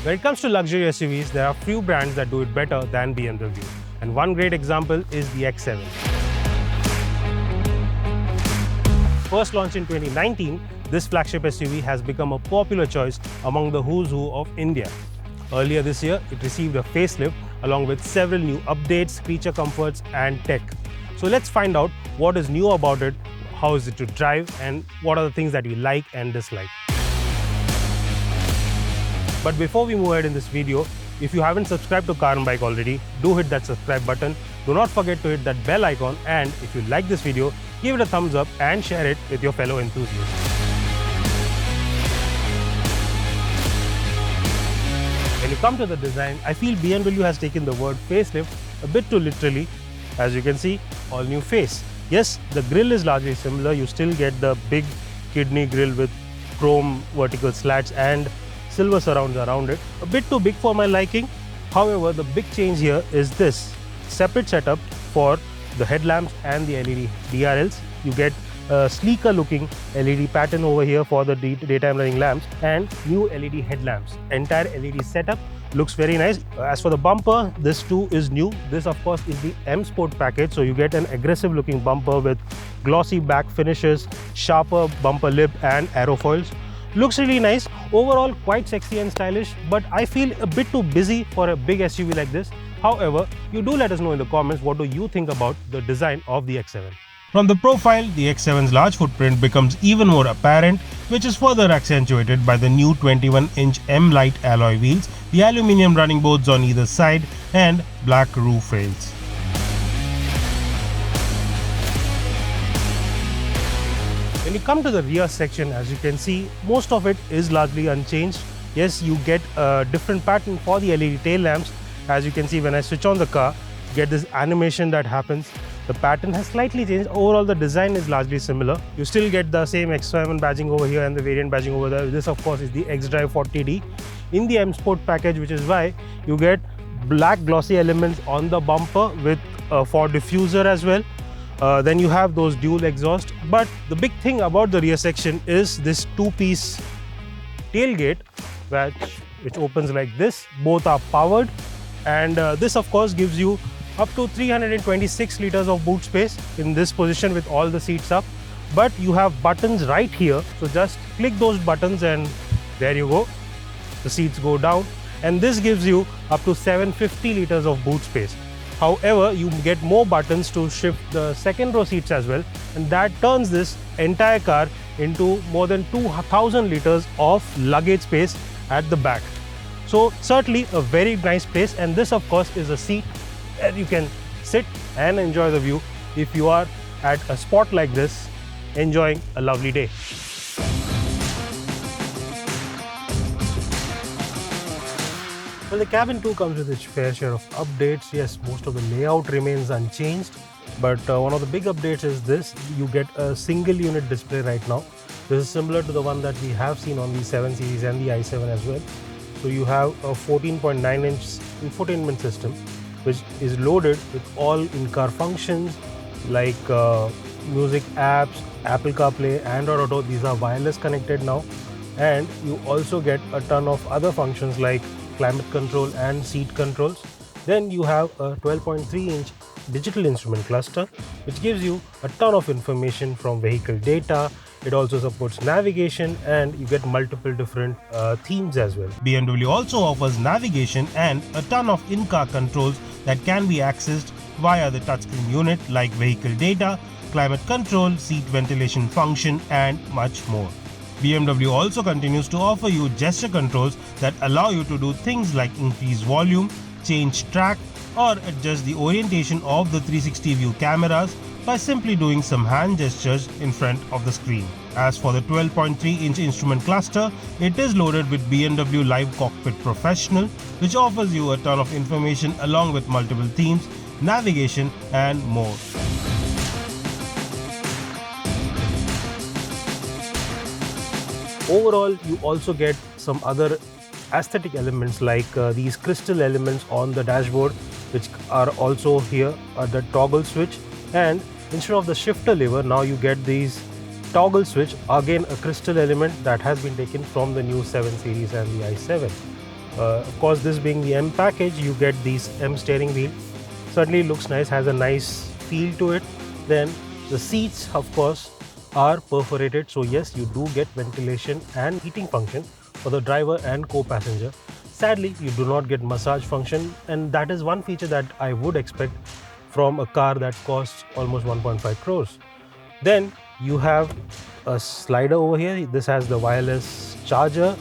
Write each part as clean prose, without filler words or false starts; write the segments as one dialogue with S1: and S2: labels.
S1: When it comes to luxury SUVs, there are few brands that do it better than BMW. And one great example is the X7. First launched in 2019, this flagship SUV has become a popular choice among the who's who of India. Earlier this year, it received a facelift along with several new updates, feature comforts and tech. So let's find out what is new about it, how is it to drive, and what are the things that we like and dislike. But before we move ahead in this video, if you haven't subscribed to Carandbike already, do hit that subscribe button. Do not forget to hit that bell icon, and if you like this video, give it a thumbs up and share it with your fellow enthusiasts. When you come to the design, I feel BMW has taken the word facelift a bit too literally. As you can see, all new face. Yes, the grille is largely similar. You still get the big kidney grille with chrome vertical slats and silver surrounds around it. A bit too big for my liking. However, the big change here is this separate setup for the headlamps and the LED DRLs. You get a sleeker looking LED pattern over here for the daytime running lamps and new LED headlamps. Entire LED setup looks very nice. As for the bumper, this too is new. This of course is the M Sport package, so you get an aggressive looking bumper with glossy back finishes, sharper bumper lip and aerofoils. Looks really nice. Overall quite sexy and stylish, but I feel a bit too busy for a big SUV like this. However, you do let us know in the comments what do you think about the design of the X7. From the profile, the X7's large footprint becomes even more apparent, which is further accentuated by the new 21-inch M-Lite alloy wheels, the aluminium running boards on either side and black roof rails. When you come to the rear section, as you can see, most of it is largely unchanged. Yes, you get a different pattern for the LED tail lamps. As you can see, when I switch on the car, you get this animation that happens. The pattern has slightly changed. Overall, the design is largely similar. You still get the same X7 badging over here and the variant badging over there. This, of course, is the X-Drive 40D in the M Sport package, which is why you get black glossy elements on the bumper with a Ford diffuser as well. Then you have those dual exhaust. But the big thing about the rear section is this two-piece tailgate, which opens like this. Both are powered, and this of course gives you up to 326 liters of boot space in this position with all the seats up. But you have buttons right here, so just click those buttons and there you go. The seats go down, and this gives you up to 750 liters of boot space. However, you get more buttons to shift the second row seats as well, and that turns this entire car into more than 2,000 liters of luggage space at the back. So certainly a very nice place, and this of course is a seat where you can sit and enjoy the view if you are at a spot like this enjoying a lovely day. Well, the cabin too comes with its fair share of updates. Yes, most of the layout remains unchanged, but one of the big updates is this. You get a single unit display right now. This is similar to the one that we have seen on the 7 Series and the i7 as well. So you have a 14.9-inch infotainment system, which is loaded with all in-car functions like music apps, Apple CarPlay, Android Auto. These are wireless connected now, and you also get a ton of other functions like climate control and seat controls. Then you have a 12.3-inch digital instrument cluster, which gives you a ton of information from vehicle data. It also supports navigation, and you get multiple different themes as well. BMW also offers navigation and a ton of in-car controls that can be accessed via the touchscreen unit, like vehicle data, climate control, seat ventilation function and much more. BMW also continues to offer you gesture controls that allow you to do things like increase volume, change track, or adjust the orientation of the 360 view cameras by simply doing some hand gestures in front of the screen. As for the 12.3-inch instrument cluster, it is loaded with BMW Live Cockpit Professional, which offers you a ton of information along with multiple themes, navigation and more. Overall, you also get some other aesthetic elements like these crystal elements on the dashboard, which are also here at the toggle switch, and instead of the shifter lever, now you get these toggle switch, again a crystal element that has been taken from the new 7 Series and the i7. Of course, this being the M package, you get these M steering wheel. Certainly looks nice, has a nice feel to it. Then the seats, of course, are perforated. So yes, you do get ventilation and heating function for the driver and co-passenger. Sadly, you do not get massage function, and that is one feature that I would expect from a car that costs almost 1.5 crores. Then you have a slider over here. This has the wireless charger,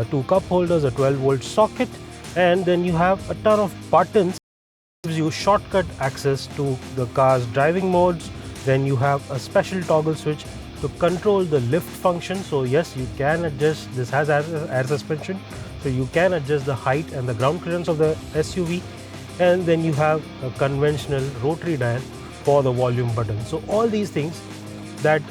S1: two cup holders, a 12-volt socket, and then you have a ton of buttons. Gives you shortcut access to the car's driving modes. Then you have a special toggle switch to control the lift function. So yes, you can adjust. This has air suspension, so you can adjust the height and the ground clearance of the SUV. And then you have a conventional rotary dial for the volume button. So all these things that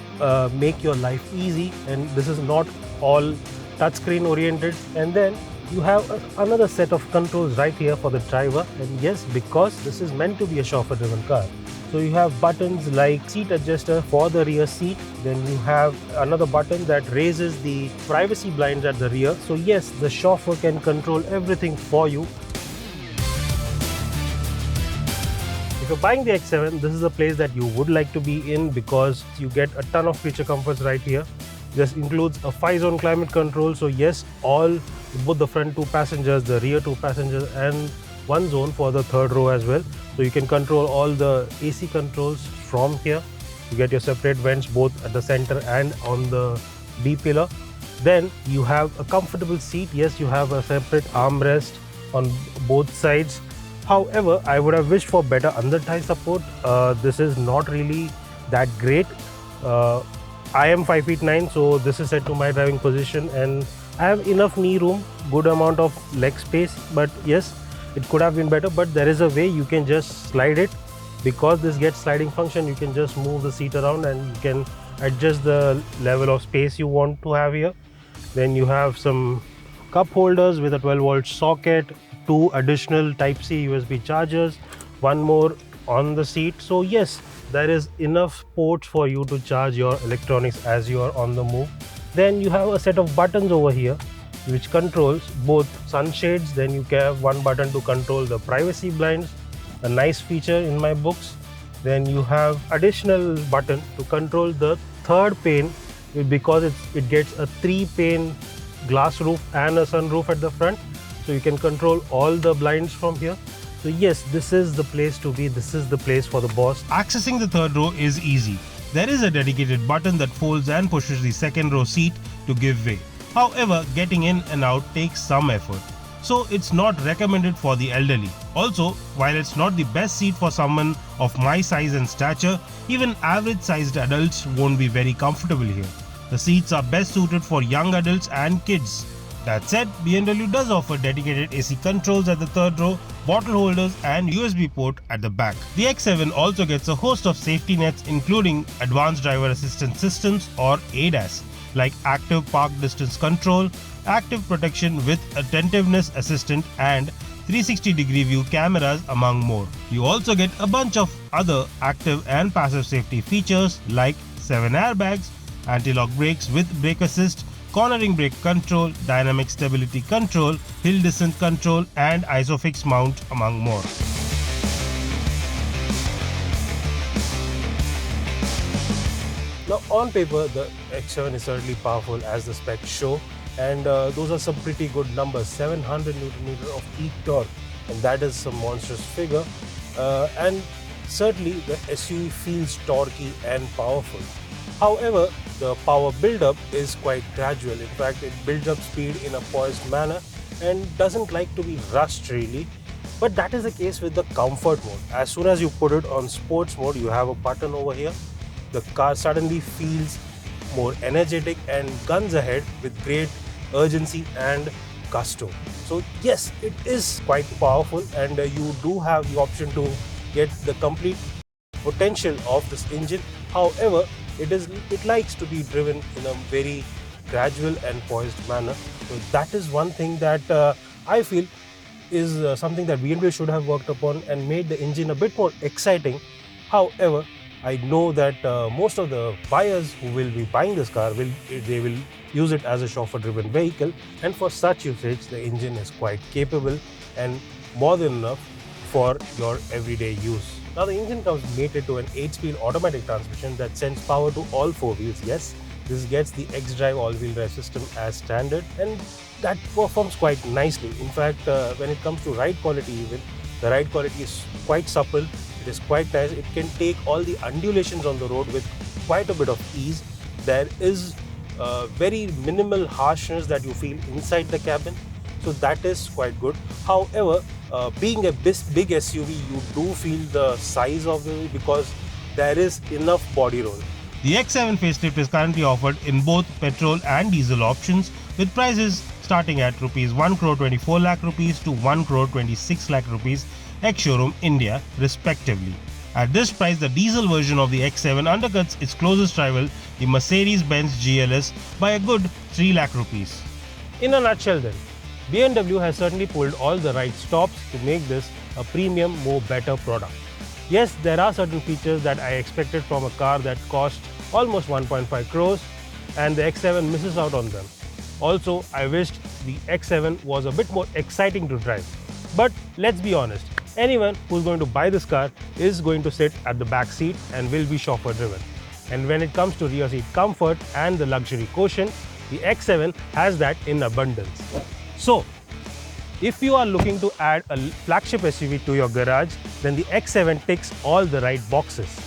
S1: make your life easy, and this is not all touchscreen oriented. And then you have another set of controls right here for the driver, and yes, because this is meant to be a chauffeur driven car, so you have buttons like seat adjuster for the rear seat. Then you have another button that raises the privacy blinds at the rear. So yes, the chauffeur can control everything for you. If you're buying the X7, this is a place that you would like to be in, because you get a ton of feature comforts right here. This includes a 5-zone climate control. So yes, both the front two passengers, the rear two passengers, and one zone for the third row as well. So you can control all the AC controls from here. You get your separate vents both at the center and on the B pillar. Then you have a comfortable seat. Yes, you have a separate armrest on both sides. However, I would have wished for better under thigh support. This is not really that great. I am 5'9", so this is set to my driving position, and I have enough knee room, good amount of leg space. But yes, it could have been better, but there is a way you can just slide it. Because this gets sliding function, you can just move the seat around and you can adjust the level of space you want to have here. Then you have some cup holders with a 12-volt socket, two additional Type-C USB chargers, one more on the seat. So yes, there is enough ports for you to charge your electronics as you are on the move. Then you have a set of buttons over here which controls both sunshades. Then you can have one button to control the privacy blinds, a nice feature in my books. Then you have additional button to control the third pane, because it gets a 3-pane glass roof and a sunroof at the front. So you can control all the blinds from here. So yes, this is the place to be. This is the place for the boss. Accessing the third row is easy. There is a dedicated button that folds and pushes the second row seat to give way. However, getting in and out takes some effort, so it's not recommended for the elderly. Also, while it's not the best seat for someone of my size and stature, even average sized adults won't be very comfortable here. The seats are best suited for young adults and kids. That said, BMW does offer dedicated AC controls at the third row, bottle holders and USB port at the back. The X7 also gets a host of safety nets, including advanced driver assistance systems or ADAS, like active park distance control, active protection with attentiveness assistant, and 360-degree view cameras, among more. You also get a bunch of other active and passive safety features like 7 airbags, anti-lock brakes with brake assist, cornering brake control, dynamic stability control, hill descent control, and ISOFIX mount, among more. Now on paper, the X7 is certainly powerful as the specs show, and those are some pretty good numbers. 700 Nm of peak torque, and that is some monstrous figure. And certainly the SUV feels torquey and powerful. However, the power build-up is quite gradual. In fact, it builds up speed in a poised manner and doesn't like to be rushed really. But that is the case with the comfort mode. As soon as you put it on sports mode, you have a button over here. The car suddenly feels more energetic and guns ahead with great urgency and gusto. So yes, it is quite powerful, and you do have the option to get the complete potential of this engine. However, it likes to be driven in a very gradual and poised manner. So that is one thing that I feel is something that BMW should have worked upon and made the engine a bit more exciting. However, I know that most of the buyers who will be buying this car will use it as a chauffeur-driven vehicle, and for such usage, the engine is quite capable and more than enough for your everyday use. Now, the engine comes mated to an 8-speed automatic transmission that sends power to all 4 wheels. Yes, this gets the X-Drive all-wheel drive system as standard, and that performs quite nicely. In fact, when it comes to ride quality even, the ride quality is quite supple, it is quite nice. It can take all the undulations on the road with quite a bit of ease. There is very minimal harshness that you feel inside the cabin, so that is quite good. However, being a big SUV, you do feel the size of the wheel because there is enough body roll.
S2: The X7 facelift is currently offered in both petrol and diesel options, with prices starting at rupees 1,24 lakh rupees to 1,26 lakh rupees ex-showroom India respectively. At this price, the diesel version of the X7 undercuts its closest rival, the Mercedes-Benz GLS, by a good 3 lakh rupees.
S1: In a nutshell then, BMW has certainly pulled all the right stops to make this a premium, more better product. Yes, there are certain features that I expected from a car that cost almost 1.5 crores, and the X7 misses out on them. Also, I wished the X7 was a bit more exciting to drive. But let's be honest, anyone who's going to buy this car is going to sit at the back seat and will be chauffeur driven. And when it comes to rear seat comfort and the luxury quotient, the X7 has that in abundance. So, if you are looking to add a flagship SUV to your garage, then the X7 ticks all the right boxes.